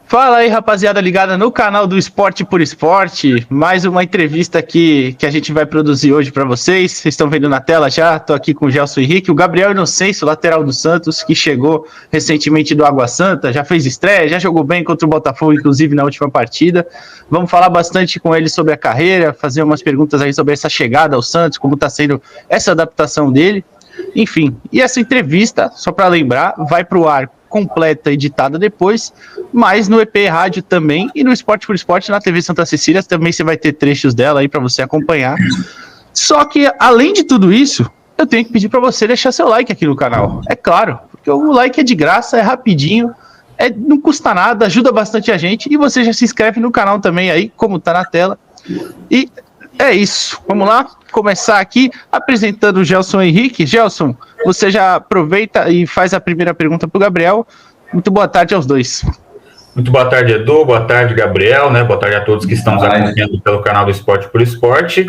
Fala aí, rapaziada ligada no canal do Esporte por Esporte. Mais uma entrevista aqui que a gente vai produzir hoje para vocês. Vocês estão vendo na tela já. Estou aqui com o Gelson Henrique, o Gabriel Inocêncio, lateral do Santos, que chegou recentemente do Água Santa, já fez estreia, já jogou bem contra o Botafogo, inclusive na última partida. Vamos falar bastante com ele sobre a carreira, fazer umas perguntas aí sobre essa chegada ao Santos, como está sendo essa adaptação dele. Enfim, e essa entrevista, só para lembrar, vai para o ar completa, editada depois, mas no EP Rádio também e no Esporte por Esporte na TV Santa Cecília também você vai ter trechos dela aí para você acompanhar. Só que, além de tudo isso, eu tenho que pedir para você deixar seu like aqui no canal. É claro, porque o like é de graça, é rapidinho, não custa nada, ajuda bastante a gente e você já se inscreve no canal também aí, como tá na tela. E é isso, vamos lá começar aqui apresentando o Gelson Henrique. Gelson, você já aproveita e faz a primeira pergunta para o Gabriel. Muito boa tarde aos dois. Muito boa tarde, Edu, boa tarde, Gabriel, né? Boa tarde a todos que estão nos acompanhando pelo canal do Esporte por Esporte.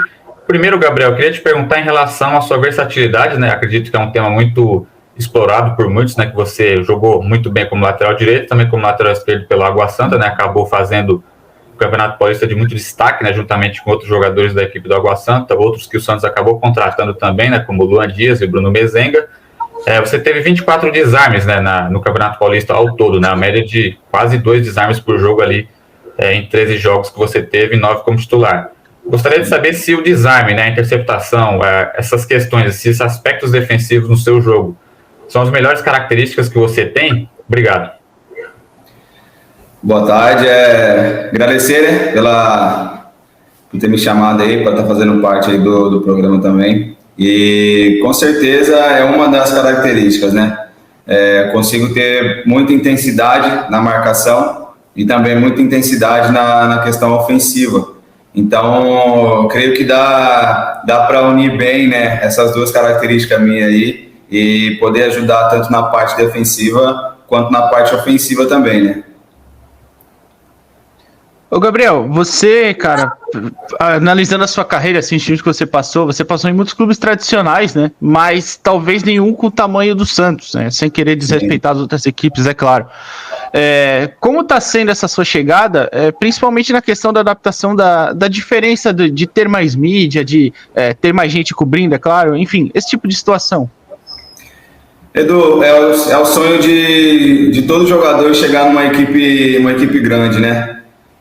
Primeiro, Gabriel, eu queria te perguntar em relação à sua versatilidade, né? Acredito que é um tema muito explorado por muitos, né? Que você jogou muito bem como lateral direito, também como lateral esquerdo pelo Água Santa, né? Acabou fazendo o Campeonato Paulista de muito destaque, né, juntamente com outros jogadores da equipe do Água Santa, outros que o Santos acabou contratando também, né, como o Luan Dias e o Bruno Mezenga. Você teve 24 desarmes, né, no Campeonato Paulista ao todo, né, a média de quase 2 desarmes por jogo ali, em 13 jogos que você teve, 9 como titular. Gostaria de saber se o desarme, né, a interceptação, essas questões, esses aspectos defensivos no seu jogo, são as melhores características que você tem? Obrigado. Boa tarde, agradecer, né, por ter me chamado aí, para estar fazendo parte aí do programa também. E com certeza é uma das características, né? Consigo ter muita intensidade na marcação e também muita intensidade na questão ofensiva. Então, eu creio que dá para unir bem, né, essas duas características minhas aí e poder ajudar tanto na parte defensiva quanto na parte ofensiva também, né? Ô Gabriel, você, cara, analisando a sua carreira, assim, o time que você passou em muitos clubes tradicionais, né? Mas talvez nenhum com o tamanho do Santos, né? Sem querer desrespeitar as outras equipes, é claro. Como está sendo essa sua chegada, principalmente na questão da adaptação da diferença de ter mais mídia, de ter mais gente cobrindo, é claro, enfim, esse tipo de situação? Edu, é o sonho de todo jogador chegar numa equipe grande, né?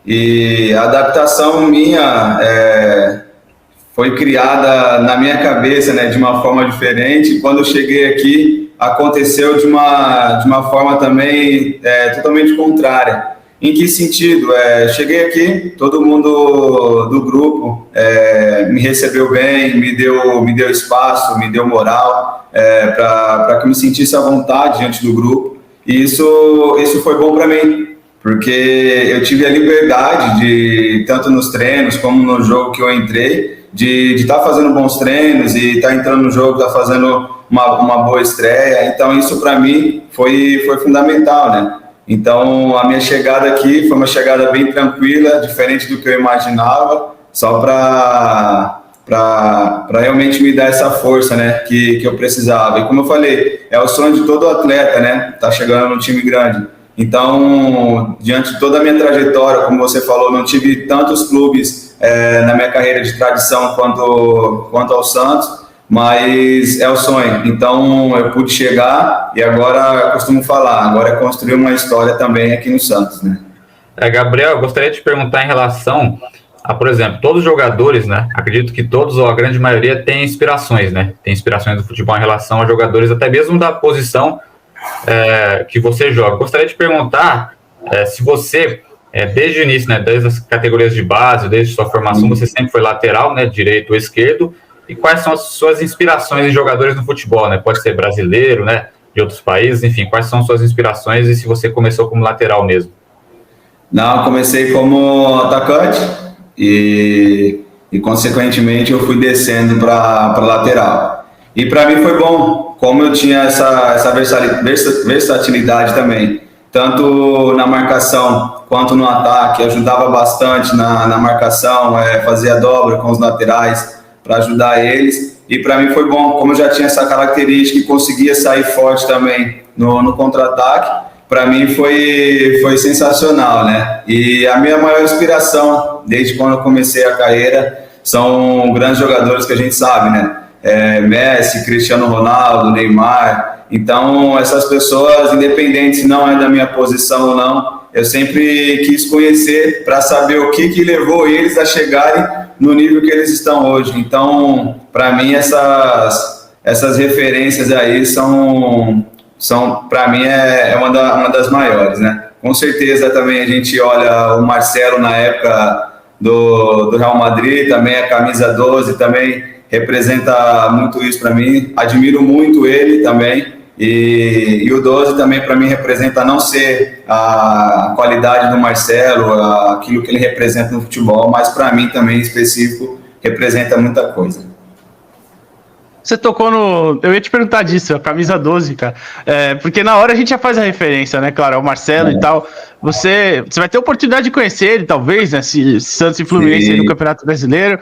E a adaptação minha foi criada na minha cabeça, né, de uma forma diferente. Quando eu cheguei aqui, aconteceu de uma forma também totalmente contrária. Em que sentido? Cheguei aqui, todo mundo do grupo me recebeu bem, me deu espaço, me deu moral para que eu me sentisse à vontade diante do grupo. E isso foi bom para mim, porque eu tive a liberdade tanto nos treinos como no jogo que eu entrei, de estar fazendo bons treinos e estar entrando no jogo, estar fazendo uma boa estreia. Então isso para mim foi fundamental, né? Então a minha chegada aqui foi uma chegada bem tranquila, diferente do que eu imaginava, só para realmente me dar essa força, né, que eu precisava. E como eu falei, é o sonho de todo atleta, né, tá chegando num time grande. Então, diante de toda a minha trajetória, como você falou, não tive tantos clubes na minha carreira de tradição quanto ao Santos, mas é o sonho. Então, eu pude chegar e agora, eu costumo falar, agora é construir uma história também aqui no Santos, né? Gabriel, eu gostaria de te perguntar em relação a, por exemplo, todos os jogadores, né? Acredito que todos ou a grande maioria têm inspirações, né? Tem inspirações do futebol em relação a jogadores, até mesmo da posição que você joga. Gostaria de te perguntar se você, desde o início, né, desde as categorias de base, desde sua formação, você sempre foi lateral, né, direito ou esquerdo, e quais são as suas inspirações em jogadores no futebol, né? Pode ser brasileiro, né, de outros países, enfim, quais são suas inspirações e se você começou como lateral mesmo? Não, comecei como atacante e consequentemente eu fui descendo para lateral. E para mim foi bom, como eu tinha essa versatilidade também, tanto na marcação quanto no ataque, ajudava bastante na marcação, fazia dobra com os laterais para ajudar eles. E para mim foi bom, como eu já tinha essa característica e conseguia sair forte também no contra-ataque. para mim foi sensacional, né? E a minha maior inspiração, desde quando eu comecei a carreira, são grandes jogadores que a gente sabe, né? Messi, Cristiano Ronaldo, Neymar. Então, essas pessoas, independente se não é da minha posição ou não, eu sempre quis conhecer para saber o que levou eles a chegarem no nível que eles estão hoje. Então, para mim, essas referências aí são para mim, é uma das maiores, né? Com certeza também a gente olha o Marcelo na época do Real Madrid, também a camisa 12 também representa muito isso para mim. Admiro muito ele também. E o 12 também para mim representa não ser a qualidade do Marcelo, aquilo que ele representa no futebol, mas para mim também em específico representa muita coisa. Você tocou no... Eu ia te perguntar disso, a camisa 12, cara. Porque na hora a gente já faz a referência, né? Claro, ao Marcelo e tal. Você vai ter a oportunidade de conhecer ele, talvez, né? Se Santos e Fluminense aí no Campeonato Brasileiro.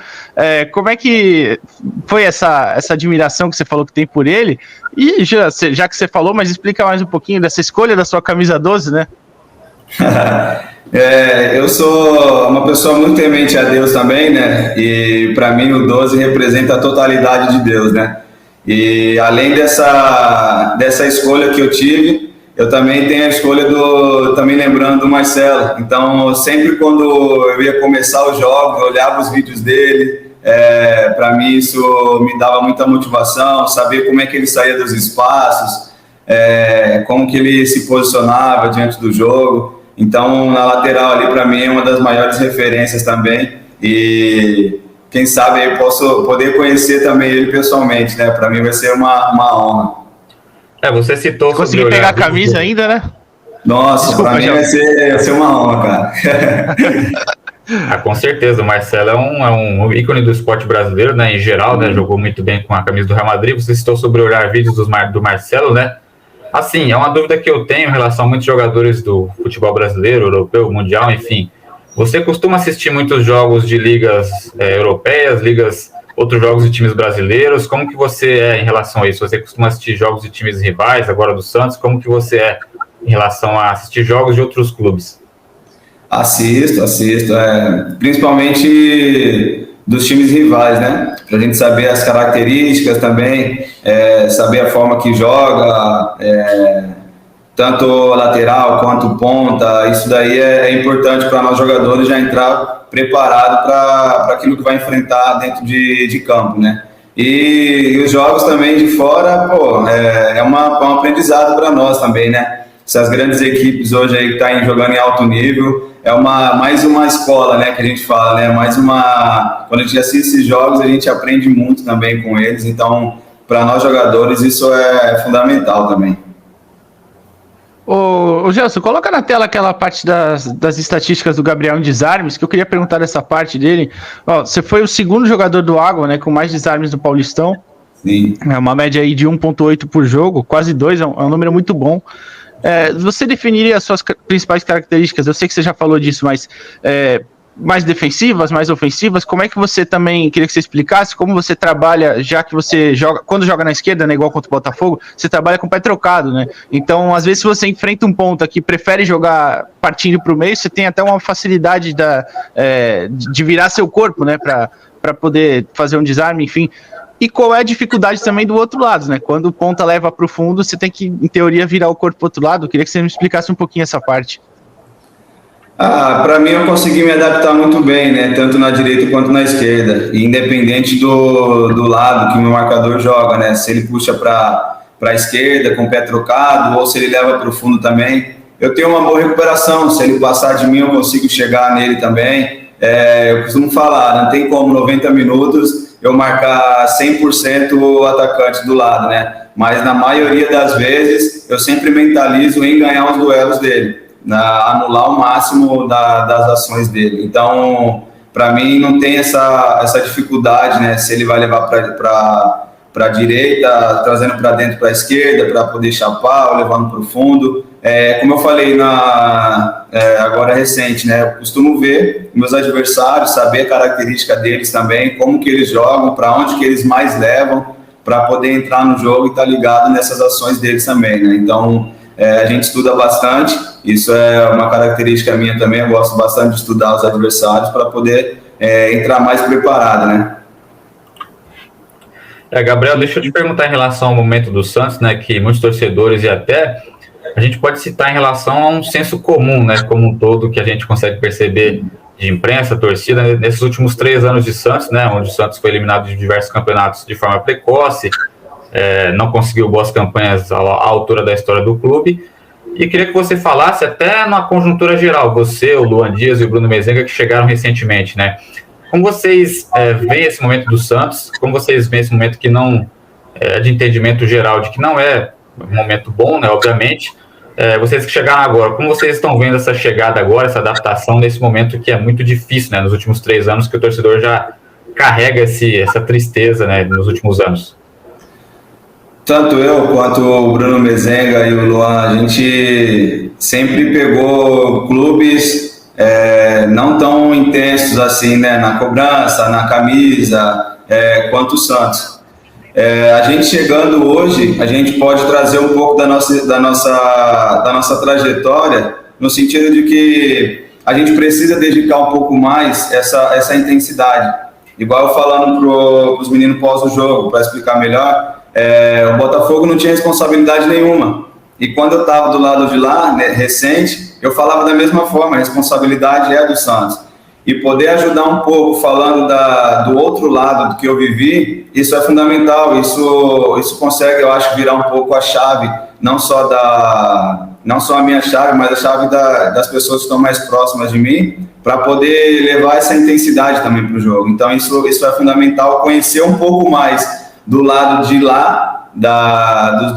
Como é que foi essa admiração que você falou que tem por ele? E já que você falou, mas explica mais um pouquinho dessa escolha da sua camisa 12, né? Eu sou uma pessoa muito temente a Deus também, né? E para mim o 12 representa a totalidade de Deus, né? E além dessa escolha que eu tive, eu também tenho a escolha também lembrando do Marcelo. Então, sempre quando eu ia começar os jogos, eu olhava os vídeos dele. Para mim isso me dava muita motivação, saber como é que ele saía dos espaços, como que ele se posicionava diante do jogo. Então, na lateral ali, para mim, é uma das maiores referências também. E quem sabe eu posso poder conhecer também ele pessoalmente, né? Para mim vai ser uma honra. Você citou... Consegui pegar a camisa ainda, né? Nossa, para mim vai ser uma honra, cara. Com certeza, o Marcelo é um ícone do esporte brasileiro, né? Em geral, né? Jogou muito bem com a camisa do Real Madrid. Você citou sobre olhar vídeos do Marcelo, né? Assim, é uma dúvida que eu tenho em relação a muitos jogadores do futebol brasileiro, europeu, mundial, enfim. Você costuma assistir muitos jogos de ligas europeias, outros jogos de times brasileiros? Como que você é em relação a isso? Você costuma assistir jogos de times rivais, agora do Santos? Como que você é em relação a assistir jogos de outros clubes? Assisto. Principalmente dos times rivais, né? Pra gente saber as características também, saber a forma que joga, tanto lateral quanto ponta. Isso daí é importante para nós jogadores já entrar preparado para aquilo que vai enfrentar dentro de campo, né? E os jogos também de fora, é um aprendizado para nós também, né? Essas grandes equipes hoje aí que estão jogando em alto nível, mais uma escola, né, que a gente fala, né? Quando a gente assiste esses jogos, a gente aprende muito também com eles. Então, para nós jogadores, isso é fundamental também. Ô Gelson, coloca na tela aquela parte das estatísticas do Gabriel em desarmes, que eu queria perguntar dessa parte dele. Você foi o segundo jogador do Água, né, com mais desarmes do Paulistão. Sim. É uma média aí de 1,8 por jogo, quase 2, é um número muito bom. Você definiria as suas principais características? Eu sei que você já falou disso, mas mais defensivas, mais ofensivas, como é que você também, queria que você explicasse como você trabalha, já que você joga, quando joga na esquerda, né, igual contra o Botafogo, você trabalha com o pé trocado, né? Então, às vezes, se você enfrenta um ponta que prefere jogar partindo para o meio, você tem até uma facilidade de virar seu corpo, né, para poder fazer um desarme, enfim. E qual é a dificuldade também do outro lado, né? Quando o ponta leva para o fundo, você tem que, em teoria, virar o corpo para o outro lado. Eu queria que você me explicasse um pouquinho essa parte. Para mim, eu consegui me adaptar muito bem, né? Tanto na direita quanto na esquerda. E independente do lado que o meu marcador joga, né? Se ele puxa para a esquerda com o pé trocado ou se ele leva para o fundo também, eu tenho uma boa recuperação. Se ele passar de mim, eu consigo chegar nele também. Eu costumo falar, não tem como 90 minutos eu marcar 100% o atacante do lado, né? Mas na maioria das vezes eu sempre mentalizo em ganhar os duelos dele, anular o máximo das ações dele. Então, para mim não tem essa dificuldade, né? Se ele vai levar para a direita, trazendo para dentro, para a esquerda, para poder chapar ou levando para o fundo. Como eu falei agora recente, né? Eu costumo ver meus adversários, saber a característica deles também, como que eles jogam, para onde que eles mais levam, para poder entrar no jogo e estar ligado nessas ações deles também, né? Então, a gente estuda bastante. Isso é uma característica minha também. Eu gosto bastante de estudar os adversários para poder entrar mais preparado, né? Gabriel, deixa eu te perguntar em relação ao momento do Santos, né, que muitos torcedores e até a gente pode citar em relação a um senso comum, né, como um todo, que a gente consegue perceber de imprensa, torcida, nesses últimos 3 anos de Santos, né, onde o Santos foi eliminado de diversos campeonatos de forma precoce, não conseguiu boas campanhas à altura da história do clube, e queria que você falasse até na conjuntura geral, você, o Luan Dias e o Bruno Mezenga, que chegaram recentemente, né, como vocês veem esse momento do Santos, como vocês veem esse momento que não de entendimento geral, de que não é um momento bom, né, obviamente, vocês que chegaram agora, como vocês estão vendo essa chegada agora, essa adaptação nesse momento que é muito difícil, né, nos últimos 3 anos, que o torcedor já carrega essa tristeza, né, nos últimos anos? Tanto eu quanto o Bruno Mezenga e o Luan, a gente sempre pegou clubes não tão intensos assim, né, na cobrança, na camisa, quanto o Santos. A gente chegando hoje, a gente pode trazer um pouco da nossa trajetória, no sentido de que a gente precisa dedicar um pouco mais essa intensidade. Igual eu falando para os meninos pós o jogo, para explicar melhor, o Botafogo não tinha responsabilidade nenhuma. E quando eu estava do lado de lá, né, recente, eu falava da mesma forma, a responsabilidade é do Santos. E poder ajudar um pouco falando do outro lado do que eu vivi, isso é fundamental, isso consegue, eu acho, virar um pouco a chave, não só a minha chave, mas a chave das pessoas que estão mais próximas de mim, para poder levar essa intensidade também para o jogo. Então isso é fundamental, conhecer um pouco mais do lado de lá,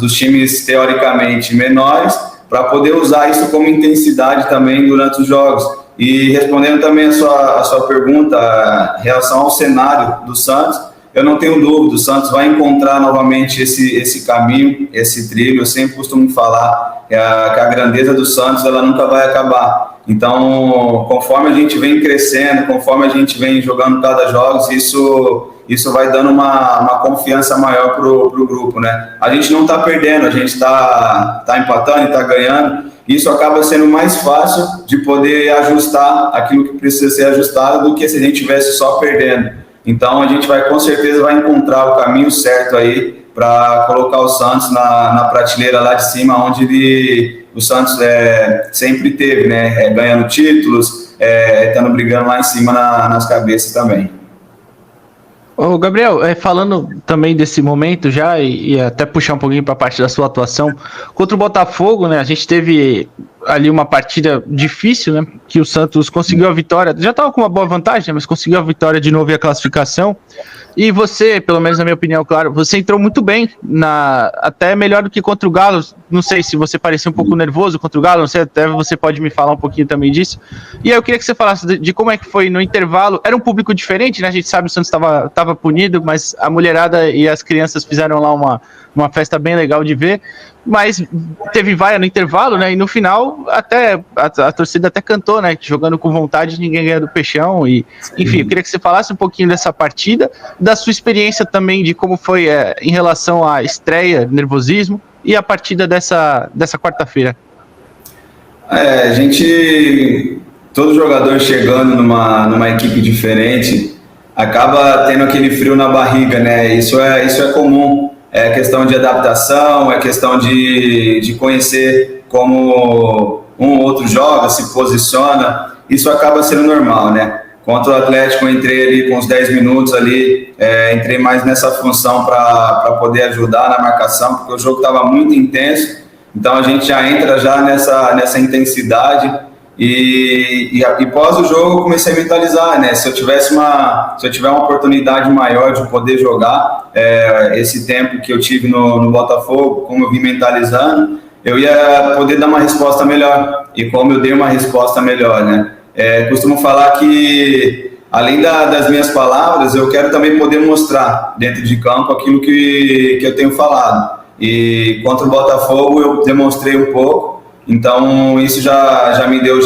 dos times teoricamente menores, para poder usar isso como intensidade também durante os jogos. E respondendo também a sua pergunta em relação ao cenário do Santos, eu não tenho dúvida, o Santos vai encontrar novamente esse caminho, esse trilho. Eu sempre costumo falar que a grandeza do Santos ela nunca vai acabar. Então, conforme a gente vem crescendo, conforme a gente vem jogando cada jogo, isso vai dando uma confiança maior para o grupo, né? A gente não está perdendo, a gente está empatando e está ganhando. Isso acaba sendo mais fácil de poder ajustar aquilo que precisa ser ajustado do que se a gente estivesse só perdendo. Então a gente com certeza vai encontrar o caminho certo aí para colocar o Santos na prateleira lá de cima, onde o Santos sempre teve, né? Ganhando títulos, estando brigando lá em cima nas cabeças também. Ô Gabriel, falando também desse momento já, e até puxar um pouquinho para a parte da sua atuação contra o Botafogo, né? A gente teve ali uma partida difícil, né? Que o Santos conseguiu a vitória, já estava com uma boa vantagem, né, mas conseguiu a vitória de novo e a classificação. E você, pelo menos na minha opinião, claro, você entrou muito bem, até melhor do que contra o Galo. Não sei se você parecia um pouco nervoso contra o Galo, não sei, até você pode me falar um pouquinho também disso. E aí eu queria que você falasse de como é que foi no intervalo. Era um público diferente, né? A gente sabe que o Santos estava punido, mas a mulherada e as crianças fizeram lá uma festa bem legal de ver. Mas teve vaia no intervalo, né? E no final, até a torcida até cantou, né? Jogando com vontade, ninguém ganha do Peixão. E, enfim, eu queria que você falasse um pouquinho dessa partida, da sua experiência também, de como foi em relação à estreia, nervosismo, e a partida dessa quarta-feira. Todo jogador chegando numa equipe diferente, acaba tendo aquele frio na barriga, né? Isso é comum. É questão de adaptação, é questão de conhecer como um ou outro joga, se posiciona. Isso acaba sendo normal, né? Contra o Atlético, eu entrei ali com uns 10 minutos ali, entrei mais nessa função para poder ajudar na marcação, porque o jogo estava muito intenso. Então a gente já entra já nessa intensidade. E pós o jogo eu comecei a mentalizar, né? Se eu tiver uma oportunidade maior de poder jogar esse tempo que eu tive no Botafogo, como eu vim mentalizando, eu ia poder dar uma resposta melhor. E como eu dei uma resposta melhor, né? Costumo falar que, além das minhas palavras, eu quero também poder mostrar dentro de campo aquilo que eu tenho falado. E contra o Botafogo eu demonstrei um pouco. Então isso já me deu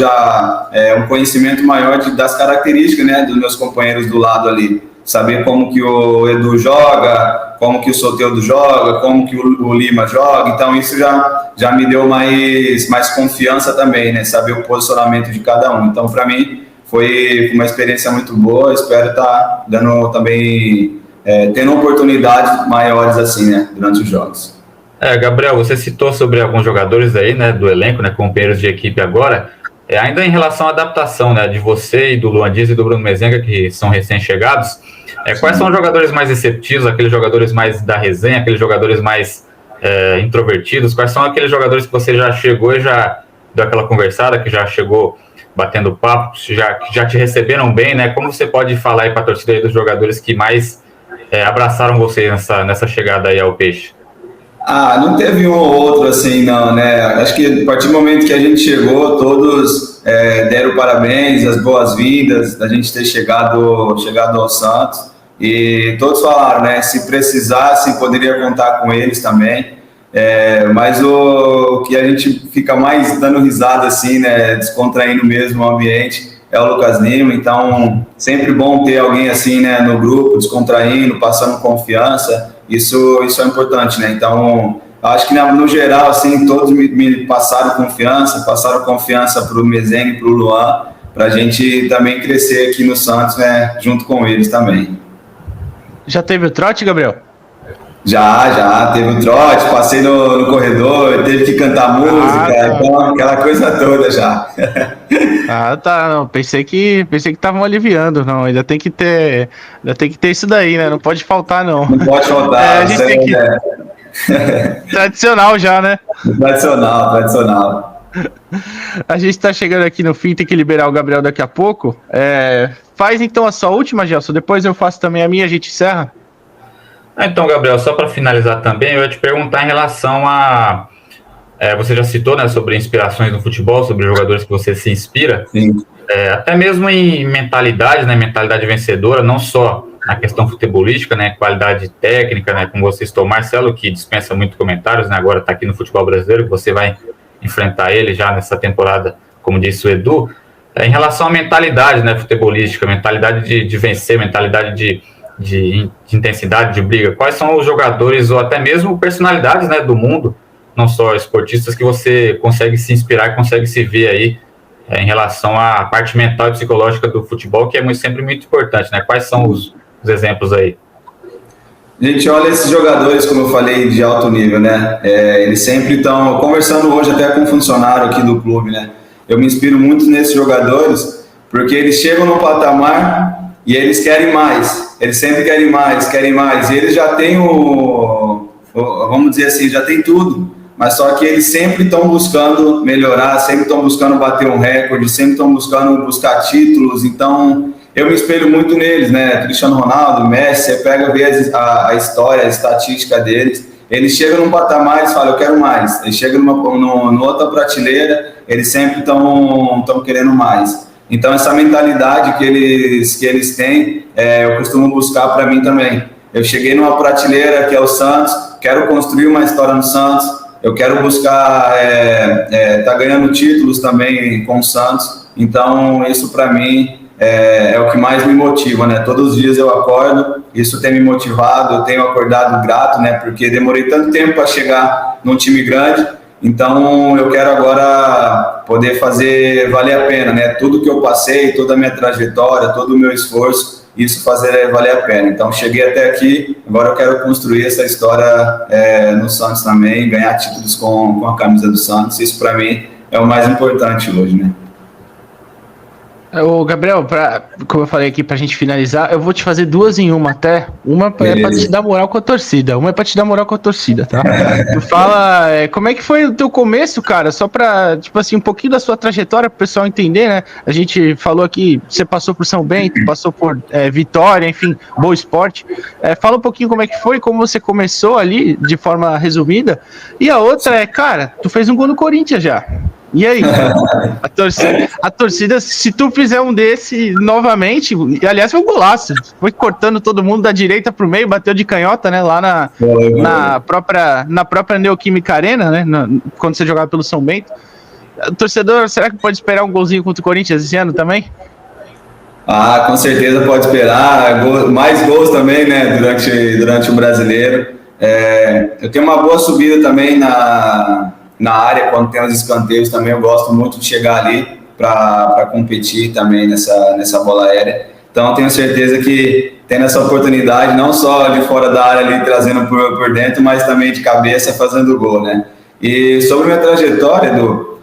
um conhecimento maior das características, né, dos meus companheiros do lado ali. Saber como que o Edu joga, como que o Soteldo joga, como que o Lima joga, então isso já me deu mais confiança também, né? Saber o posicionamento de cada um. Então, para mim, foi uma experiência muito boa, espero estar dando também, tendo oportunidades maiores assim, né, durante os jogos. Gabriel, você citou sobre alguns jogadores aí, né, do elenco, né, companheiros de equipe agora, ainda em relação à adaptação, né, de você e do Luan Dias e do Bruno Mezenga, que são recém-chegados, quais são os jogadores mais receptivos, aqueles jogadores mais da resenha, aqueles jogadores mais introvertidos, quais são aqueles jogadores que você já chegou e já deu aquela conversada, que já chegou batendo papo, que já te receberam bem, né, como você pode falar aí para a torcida aí dos jogadores que mais abraçaram você nessa chegada aí ao Peixe? Não teve um ou outro assim, não, né? Acho que a partir do momento que a gente chegou, todos deram parabéns, as boas-vindas, da gente ter chegado ao Santos. E todos falaram, né? Se precisasse, poderia contar com eles também. Mas o que a gente fica mais dando risada, assim, né? Descontraindo mesmo o ambiente, é o Lucas Lima. Então, sempre bom ter alguém assim, né? No grupo, descontraindo, passando confiança. Isso é importante, né? Então, acho que no geral, assim, todos me passaram confiança para o Mezenga e para o Luan, para a gente também crescer aqui no Santos, né? Junto com eles também. Já teve o trote, Gabriel? Já, teve o trote, passei no corredor, teve que cantar música, então aquela coisa toda já. Tá, não, pensei que estavam aliviando, não, ainda tem que ter isso daí, né, não pode faltar, não. Não pode faltar, a gente tem que... Tradicional já, né? Tradicional. A gente tá chegando aqui no fim, tem que liberar o Gabriel daqui a pouco. Faz então a sua última, Gelson, depois eu faço também a minha, a gente encerra. Então, Gabriel, só para finalizar também, eu ia te perguntar em relação a... você já citou, né, sobre inspirações no futebol, sobre jogadores que você se inspira. Sim. Até mesmo em mentalidade, né, mentalidade vencedora, não só na questão futebolística, né, qualidade técnica, né, como você citou, Marcelo, que dispensa muito comentários, né, agora está aqui no futebol brasileiro, você vai enfrentar ele já nessa temporada, como disse o Edu. Em relação à mentalidade, né, futebolística, mentalidade de vencer, mentalidade de intensidade, de briga, quais são os jogadores ou até mesmo personalidades, né, do mundo, não só esportistas, que você consegue se inspirar, consegue se ver aí em relação à parte mental e psicológica do futebol, que é sempre muito importante, né? Quais são os exemplos aí? A gente olha esses jogadores, como eu falei, de alto nível, né? Eles sempre estão conversando hoje até com um funcionário aqui do clube, né? Eu me inspiro muito nesses jogadores, porque eles chegam no patamar e eles querem mais. Eles sempre querem mais. E eles já têm vamos dizer assim, já tem tudo. Mas só que eles sempre estão buscando melhorar, sempre estão buscando bater um recorde, sempre estão buscando buscar títulos. Então, eu me espelho muito neles, né? Cristiano Ronaldo, Messi, você pega ver a história, a estatística deles. Eles chegam num patamar e falam, eu quero mais. Eles chegam numa outra prateleira, eles sempre estão querendo mais. Então, essa mentalidade que eles têm, eu costumo buscar para mim também. Eu cheguei numa prateleira que é o Santos, quero construir uma história no Santos, eu quero buscar tá ganhando títulos também com o Santos. Então, isso para mim é o que mais me motiva, né? Todos os dias eu acordo, isso tem me motivado, eu tenho acordado grato, né? Porque demorei tanto tempo para chegar num time grande, então eu quero agora poder fazer valer a pena, né? Tudo que eu passei, toda a minha trajetória, todo o meu esforço, isso fazer valer a pena. Então cheguei até aqui, agora eu quero construir essa história no Santos também, ganhar títulos com a camisa do Santos. Isso para mim é o mais importante hoje, né? Ô, Gabriel, como eu falei aqui, pra gente finalizar, eu vou te fazer duas em uma até. Uma é pra te dar moral com a torcida. Tá? Tu fala, como é que foi o teu começo, cara? Só pra, tipo assim, um pouquinho da sua trajetória pro pessoal entender, né? A gente falou aqui, você passou por São Bento, passou por Vitória, enfim, Boa Esporte. Fala um pouquinho como é que foi, como você começou ali, de forma resumida. E a outra cara, tu fez um gol no Corinthians já. E aí, a torcida, se tu fizer um desse novamente, e aliás foi um golaço, foi cortando todo mundo da direita pro meio, bateu de canhota, né, lá na própria Neoquímica Arena, né, quando você jogava pelo São Bento. O torcedor, será que pode esperar um golzinho contra o Corinthians esse ano também? Ah, com certeza pode esperar. Mais gols também, né, durante o brasileiro. Eu tenho uma boa subida também na área, quando tem os escanteios também. Eu gosto muito de chegar ali para competir também nessa bola aérea. Então, eu tenho certeza que tendo essa oportunidade, não só de fora da área ali, trazendo por dentro, mas também de cabeça, fazendo gol, né? E sobre minha trajetória, Edu,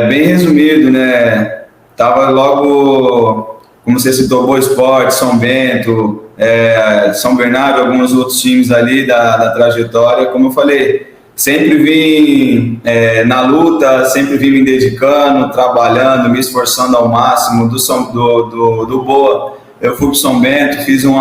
bem resumido, né? Tava logo, como você citou, Boa Esporte, São Bento, São Bernardo, alguns outros times ali da trajetória. Como eu falei, sempre vim na luta, sempre vim me dedicando, trabalhando, me esforçando ao máximo. Do Boa, eu fui para São Bento, fiz um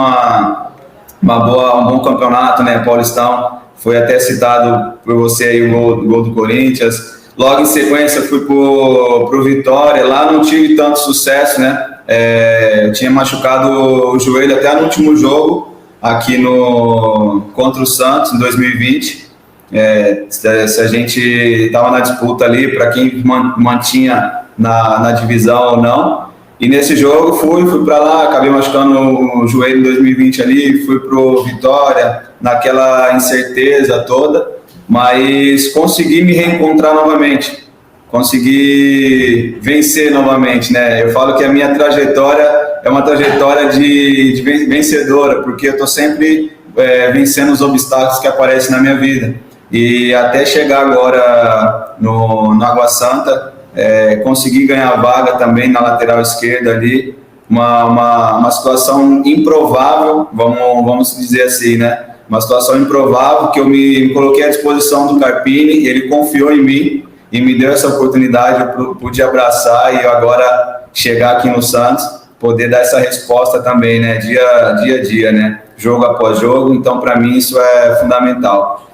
bom campeonato, né, Paulistão. Foi até citado por você aí o gol do Corinthians. Logo em sequência fui pro Vitória. Lá não tive tanto sucesso, né? Eu tinha machucado o joelho até no último jogo aqui contra o Santos em 2020. Se a gente estava na disputa ali para quem mantinha na divisão ou não. E nesse jogo fui para lá, acabei machucando o joelho em 2020 ali, fui pro Vitória, naquela incerteza toda, mas consegui me reencontrar novamente, consegui vencer novamente, né? Eu falo que a minha trajetória é uma trajetória de vencedora, porque eu estou sempre vencendo os obstáculos que aparecem na minha vida. E até chegar agora no Água Santa, consegui ganhar vaga também na lateral esquerda ali, uma situação improvável, vamos dizer assim, né? Uma situação improvável que eu me coloquei à disposição do Carpini, ele confiou em mim e me deu essa oportunidade, eu pude abraçar e agora chegar aqui no Santos, poder dar essa resposta também, né? Dia a dia, né? Jogo após jogo, então para mim isso é fundamental.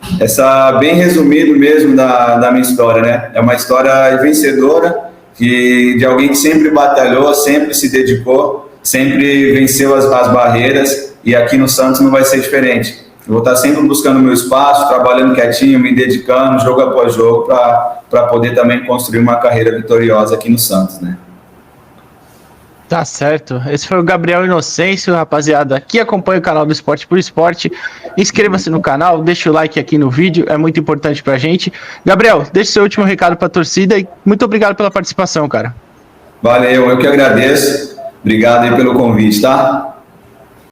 Bem resumido mesmo da minha história, né? É uma história vencedora, de alguém que sempre batalhou, sempre se dedicou, sempre venceu as barreiras, e aqui no Santos não vai ser diferente. Eu vou estar sempre buscando meu espaço, trabalhando quietinho, me dedicando, jogo após jogo, para poder também construir uma carreira vitoriosa aqui no Santos, né? Tá certo. Esse foi o Gabriel Inocêncio, rapaziada. Aqui acompanha o canal do Esporte por Esporte. Inscreva-se no canal, deixa o like aqui no vídeo, é muito importante pra gente. Gabriel, deixa o seu último recado pra torcida e muito obrigado pela participação, cara. Valeu, eu que agradeço. Obrigado aí pelo convite, tá?